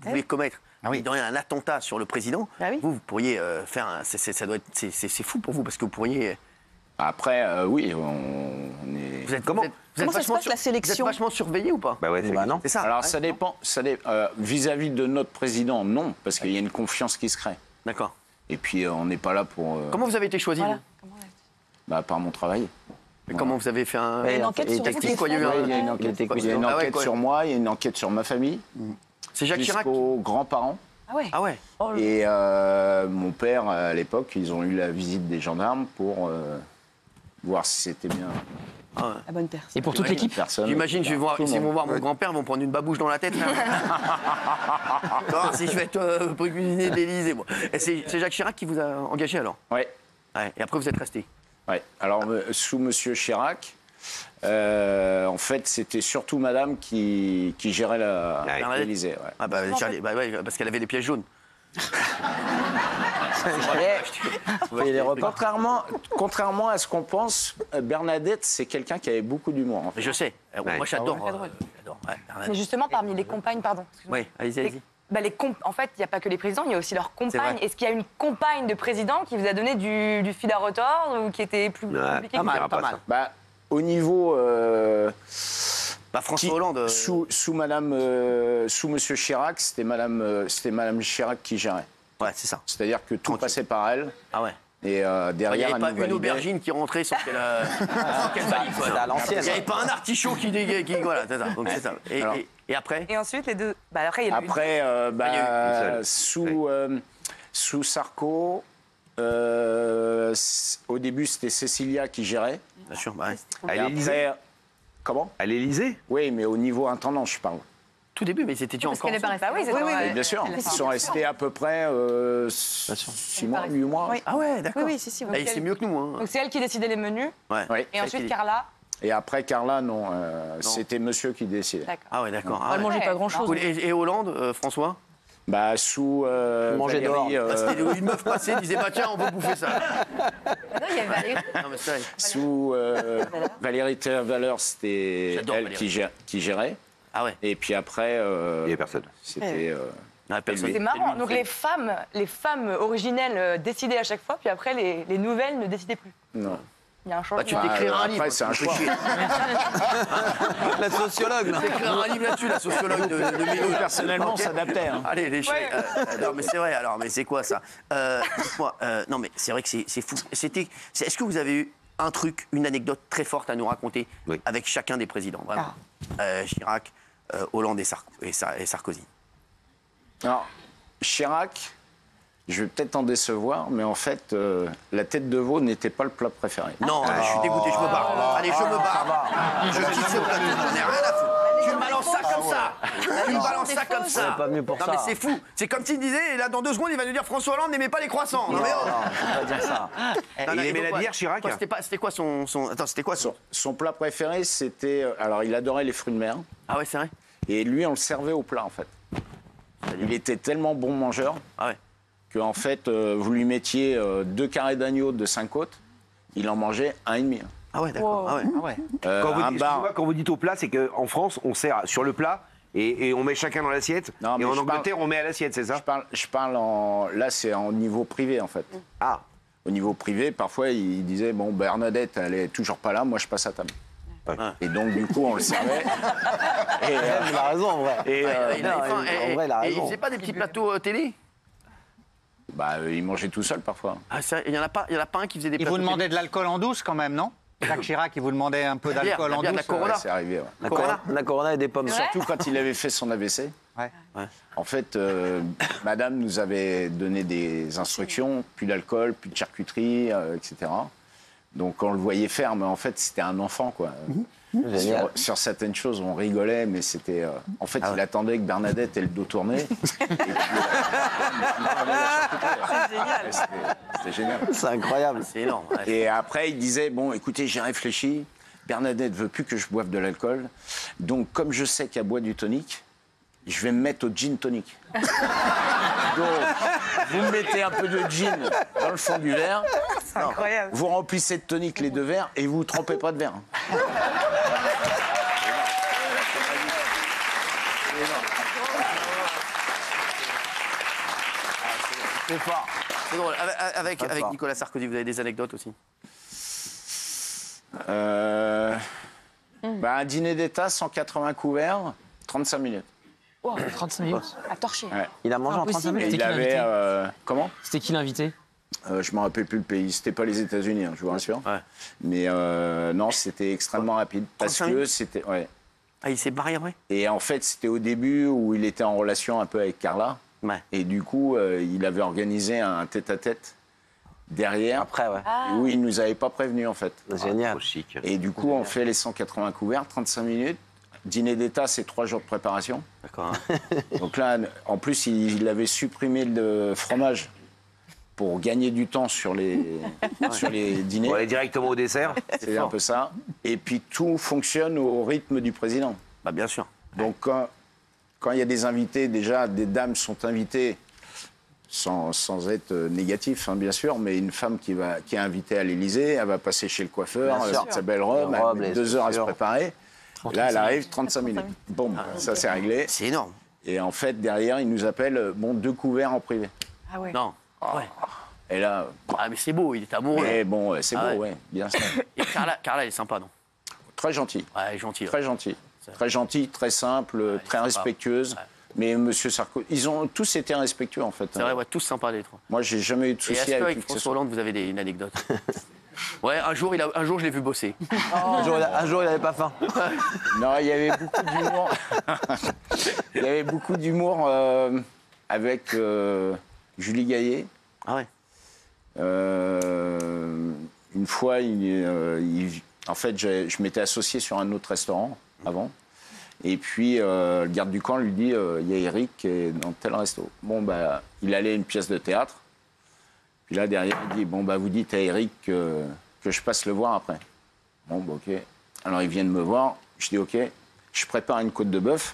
voulez commettre un attentat sur le président, vous pourriez faire c'est fou pour vous parce que vous pourriez. Après, oui, on est. Comment ça se passe la sélection? Vous êtes vachement surveillé ou pas? Bah ouais, non. C'est ça. Alors ça dépend. Vis-à-vis de notre président, non, parce qu'il y a une confiance qui se crée. D'accord. Et puis on n'est pas là pour. Comment vous avez été choisi vous par mon travail. Mais comment vous avez fait une enquête sur technique, toutes les Il y a une enquête, sur moi, il y a une enquête sur ma famille. C'est Jacques Chirac. Jusqu'aux grands-parents. Ah ouais. Et mon père, à l'époque, ils ont eu la visite des gendarmes pour voir si c'était bien. La bonne personne. Et pour toute l'équipe? J'imagine, ils vont voir mon grand-père, ils vont prendre une babouche dans la tête. Non, si je vais être cuisinier de l'Élysée. Bon. C'est Jacques Chirac qui vous a engagé alors? Oui. Ouais. Et après, vous êtes resté? Oui. Alors, sous Monsieur Chirac, en fait, c'était surtout Madame qui gérait l'Élysée. Ouais. Ah bah, parce qu'elle avait les pièges jaunes. Contrairement à ce qu'on pense, Bernadette, c'est quelqu'un qui avait beaucoup d'humour. En fait. Mais je sais. Moi, j'adore. Mais justement, parmi les compagnes, pardon. Oui, allez-y. En fait, il n'y a pas que les présidents, il y a aussi leurs compagnes. Est-ce qu'il y a une compagne de président qui vous a donné du fil à retordre ou qui était plus compliquée? Pas mal. Bah, au niveau... François Hollande... Sous Monsieur Chirac, c'était Madame Chirac qui gérait. Ouais, c'est ça. C'est-à-dire que tout passait par elle. Ah ouais. Et derrière, il n'y avait pas une aubergine qui rentrait sans qu'elle valide. à l'ancienne. Il n'y avait pas un artichaut qui voilà, c'est ça. Donc c'est ça. Et après? Et ensuite, les deux... après, il y a sous Sarko, au début, c'était Cécilia qui gérait. Bien sûr, À l'Élysée. Comment? À l'Élysée? Oui, mais au niveau intendant, je parle. Tout début, mais c'était déjà encore... Oui, bien sûr. Ils sont restés à peu près 6 mois, 8 mois. Ah ouais, d'accord. Oui, c'est C'est mieux que nous. Hein. Donc c'est elle qui décidait les menus. Oui. Et ensuite, Carla. Et après, Carla, non. C'était monsieur qui décidait. Ah ouais, d'accord. Elle mangeait pas grand-chose. Et Hollande, François? Sous Manger dehors. Une meuf passée disait tiens, on veut bouffer ça. Non, il y avait Valérie. Non, mais c'est vrai. Sous Valérie Valeur, c'était elle qui gérait. Ah ouais. Et puis après, Il n'y avait personne. c'était... personne. C'est marrant. Donc les femmes originelles décidaient à chaque fois, puis après les nouvelles ne décidaient plus. Non. Il y a un changement. Tu t'écriras un livre. Après, c'est un choix. La sociologue, là. Tu t'écriras un livre là-dessus, la sociologue de Mélo. Personnellement, on s'adaptait. Hein. Allez, les non, mais c'est vrai, alors, mais c'est quoi ça? Dites-moi, non, mais c'est vrai que c'est fou. Est-ce que vous avez eu un truc, une anecdote très forte à nous raconter avec chacun des présidents, vraiment? Chirac, Hollande et Sarkozy. Alors, Chirac, je vais peut-être en décevoir, mais en fait, la tête de veau n'était pas le plat préféré. Non, je suis dégoûté, je me barre. Allez, je me barre. Je quitte ce plateau, j'en ai rien à foutre. Tu me balances ça comme ça. Tu me balances ça comme ça. pas mieux pour non, ça. mais c'est fou. C'est comme s'il disait, et là, dans 2 secondes, il va nous dire François Hollande n'aimait pas les croissants. Non, mais on va dire ça. Il aimait la bière, Chirac? C'était quoi son... Attends, c'était quoi son plat préféré, c'était... Alors, il adorait les fruits de mer. Ah ouais, c'est vrai? Et lui, on le servait au plat, en fait. Il était tellement bon mangeur qu'en fait, vous lui mettiez 2 carrés d'agneau de 5 côtes, il en mangeait 1,5. Ah ouais, d'accord. Ah ouais. Quand vous dites au plat, c'est qu'en France, on sert sur le plat et on met chacun dans l'assiette. Et en Angleterre, on met à l'assiette, c'est ça? Je parle Là, c'est en niveau privé, en fait. Ah. Au niveau privé, parfois, il disait, bon, Bernadette, elle est toujours pas là, moi, je passe à table. Ouais. Et donc, du coup, on le servait. Il a raison, en vrai. Il faisait pas des petits plateaux télé? Il mangeait tout seul, parfois. Ah, il y en a pas un qui faisait des plateaux télé. Il vous demandait de l'alcool en douce, quand même, non? Jacques Chirac, il vous demandait un peu d'alcool en douce. La Corona. C'est arrivé, La Corona et des pommes. Surtout quand il avait fait son AVC. Ouais. En fait, madame nous avait donné des instructions, plus d'alcool, plus de charcuterie, etc. Donc on le voyait faire, mais en fait, c'était un enfant, quoi. Sur certaines choses, on rigolait, mais c'était... en fait, il attendait que Bernadette ait le dos tourné. Et puis, c'était génial. C'est incroyable. C'est énorme. Et après, il disait, bon, écoutez, j'ai réfléchi. Bernadette veut plus que je boive de l'alcool. Donc, comme je sais qu'elle boit du tonic, je vais me mettre au gin tonic. Donc, vous mettez un peu de gin dans le fond du verre. C'est incroyable. Vous remplissez de tonic les 2 verres et vous ne trempez pas de verre. C'est fort. C'est drôle. Avec Nicolas Sarkozy, vous avez des anecdotes aussi? Un dîner d'État, 180 couverts, 35 minutes. Oh, 35 minutes à torcher. Ouais. Il a mangé en 35 minutes. Il avait... comment? C'était qui l'invité? Je ne me rappelle plus le pays. C'était pas les États-Unis, je vous rassure. Ouais. Mais non, c'était extrêmement rapide. Parce que c'était... Ouais. Ah, il s'est barré après? Et en fait, c'était au début où il était en relation un peu avec Carla. Ouais. Et du coup, il avait organisé un tête-à-tête derrière. Après, ouais. Où il ne nous avait pas prévenu, en fait. Génial. Trop chic. Et du coup, on fait les 180 couverts, 35 minutes. Dîner d'État, c'est 3 jours de préparation. D'accord. Donc là, en plus, il avait supprimé le fromage pour gagner du temps sur les dîners. On va aller directement au dessert. C'est un peu ça. Et puis, tout fonctionne au rythme du président. Bah, bien sûr. Donc, quand il y a des invités, déjà, des dames sont invitées, sans être négatif, hein, bien sûr, mais une femme qui est invitée à l'Élysée, elle va passer chez le coiffeur, avec sa belle robe, elle met 2 heures à se préparer. Là, elle arrive, 35 minutes. Bon, ça, c'est réglé. C'est énorme. Et en fait, derrière, il nous appelle, 2 couverts en privé. Ah ouais. Non. Ouais. Et là... Ah, mais c'est beau, il est amoureux. Mais bon, c'est beau, ouais, bien sûr. Et Carla, elle est sympa, non? Très gentil. Ouais, elle est gentille. Très gentil. Très gentil, très simple, très respectueuse. Ouais. Mais Monsieur Sarkozy, ils ont tous été respectueux, en fait. C'est vrai, ouais, tous sympas les trois. Moi, j'ai jamais eu de Et soucis est-ce avec qu'avec qui que ce François soit. Hollande, vous avez une anecdote? Ouais, un jour, je l'ai vu bosser. Un jour, il n'avait pas faim. Non, il y avait beaucoup d'humour. Il y avait beaucoup d'humour avec Julie Gaillet. Ah ouais. Une fois, en fait, je m'étais associé sur un autre restaurant avant. Et puis, le garde du camp lui dit il y a Eric qui est dans tel resto. Bon, bah, il allait à une pièce de théâtre. Puis là, derrière, il dit bon, bah, vous dites à Eric que je passe le voir après. Bon, bah, OK. Alors, ils viennent me voir. Je dis OK. Je prépare une côte de bœuf.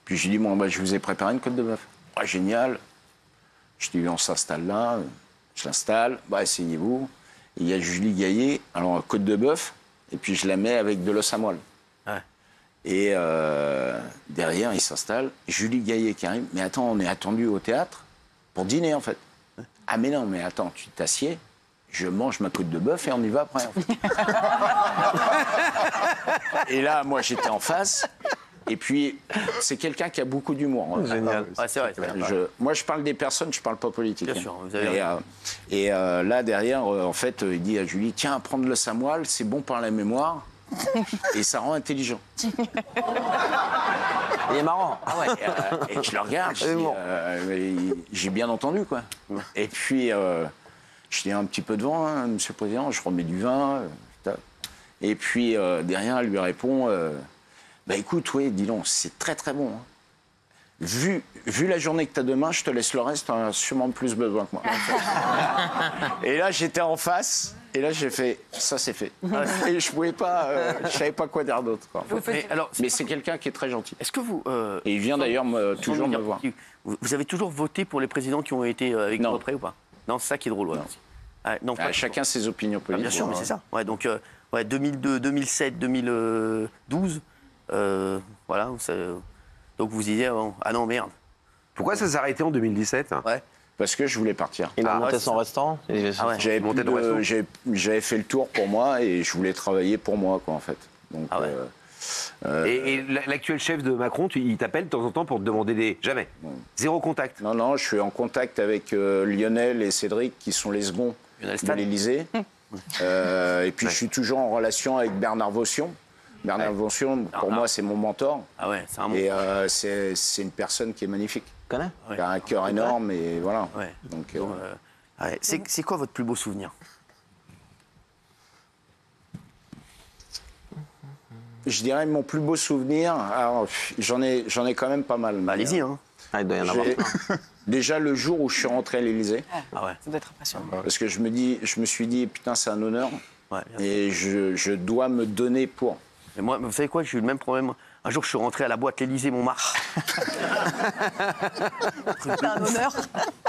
Puis, je lui dis bon, bah, je vous ai préparé une côte de bœuf. Ah, génial. Je dis on s'installe là. Je l'installe. Bah, asseyez-vous. Il y a Julie Gaillet. Alors, côte de bœuf. Et puis, je la mets avec de l'os à moelle. Ouais. Et derrière, il s'installe. Julie Gaillet qui arrive. Mais attends, on est attendu au théâtre pour dîner, en fait. Ah, mais non, mais attends, tu t'assieds, je mange ma côte de bœuf et on y va après. En fait. Et là, moi, j'étais en face. Et puis, c'est quelqu'un qui a beaucoup d'humour. Hein. Génial. Ouais, c'est vrai. Moi, je parle des personnes, je parle pas politique. Bien sûr, vous avez raison. Et là, derrière, en fait, il dit à Julie, tiens, prendre le samoil, c'est bon pour la mémoire. Et ça rend intelligent. Il est marrant. Ah ouais, et je le regarde, j'ai bien entendu, quoi. Et puis, je dis un petit peu de vin, hein, monsieur le président, je remets du vin. Et puis, derrière, elle lui répond, bah écoute, oui, dis donc, c'est très très bon. Hein. Vu la journée que tu as demain, je te laisse le reste, tu as sûrement plus besoin que moi. Et là, j'étais en face, et là, j'ai fait, ça c'est fait. Et je pouvais pas, je savais pas quoi dire d'autre. Quoi. Mais c'est quelqu'un qui est très gentil. Est-ce que vous... Et il vient d'ailleurs toujours me voir. Vous avez toujours voté pour les présidents qui ont été avec vous après ou pas? Non, c'est ça qui est drôle. Ouais. Non, chacun ses opinions politiques. Bien sûr, mais c'est ça. Ouais, donc, 2002, 2007, 2012, voilà. Donc vous disiez, ah non, merde. Pourquoi ça s'est arrêté en 2017? Ouais. Parce que je voulais partir. Il a monté son restaurant. J'avais fait le tour pour moi et je voulais travailler pour moi, quoi, en fait. Donc, Et l'actuel chef de Macron, il t'appelle de temps en temps pour te demander des... Jamais. Zéro contact. Non, je suis en contact avec Lionel et Cédric, qui sont les seconds de l'Élysée. Et puis je suis toujours en relation avec Bernard Vaution. Bernard Vaution, pour moi, c'est mon mentor. Ah ouais, c'est un mentor. Et c'est une personne qui est magnifique. Tu connais? Qui a un cœur énorme et voilà. Ouais. Donc, c'est quoi votre plus beau souvenir? je dirais mon plus beau souvenir. Alors, j'en ai quand même pas mal. Bah, allez-y, hein. Ah, il doit y en avoir plein. Déjà le jour où je suis rentré à l'Élysée. Ah ouais. Ça doit être impressionnant. Parce que je me suis dit, putain, c'est un honneur. Ouais, et je dois me donner pour. Et moi, vous savez quoi, j'ai eu le même problème. Un jour, je suis rentré à la boîte l'Élysée Montmartre. C'est un honneur.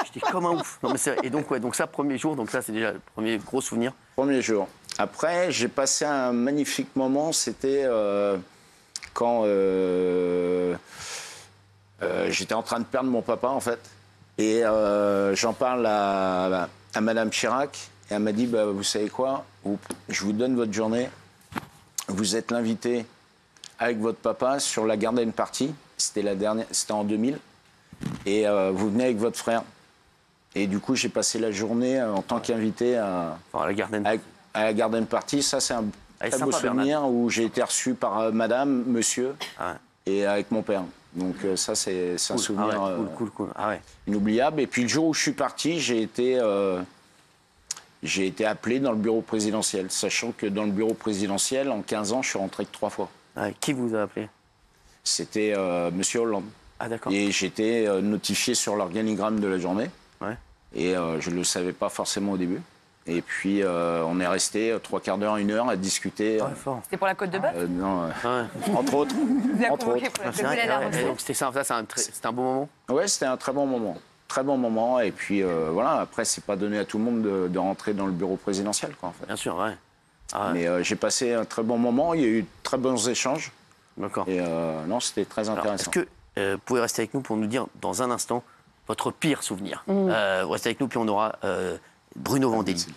J'étais comme un ouf. Non, mais c'est vrai. Et donc, donc ça, premier jour, donc ça, c'est déjà le premier gros souvenir. Premier jour. Après, j'ai passé un magnifique moment. C'était quand j'étais en train de perdre mon papa, en fait. Et j'en parle à Madame Chirac. Et elle m'a dit, bah, vous savez quoi, je vous donne votre journée. Vous êtes l'invité avec votre papa sur la Garden Party. C'était en 2000. Et vous venez avec votre frère. Et du coup, j'ai passé la journée en tant qu'invité à la Garden Party. Ça, c'est un très beau souvenir où j'ai été reçu par madame, monsieur et avec mon père. Donc ça, c'est un souvenir inoubliable. Et puis le jour où je suis parti, j'ai été appelé dans le bureau présidentiel, sachant que dans le bureau présidentiel, en 15 ans, je suis rentré que 3 fois. Qui vous a appelé? C'était monsieur Hollande. Ah, d'accord. Et j'étais notifié sur l'organigramme de la journée. Ouais. Et je ne le savais pas forcément au début. Et puis, on est resté 3 quarts d'heure, 1 heure à discuter. C'était pour la côte de bœuf Non, entre autres. Donc c'était ça, c'était un bon moment? Oui, c'était un très bon moment. Très bon moment. Et puis, voilà, après, c'est pas donné à tout le monde de rentrer dans le bureau présidentiel, quoi, en fait. Bien sûr, ouais. Mais j'ai passé un très bon moment. Il y a eu de très bons échanges. D'accord. Et non, c'était très intéressant. Est-ce que vous pouvez rester avec nous pour nous dire, dans un instant, votre pire souvenir? Restez avec nous, puis on aura Bruno Vandelli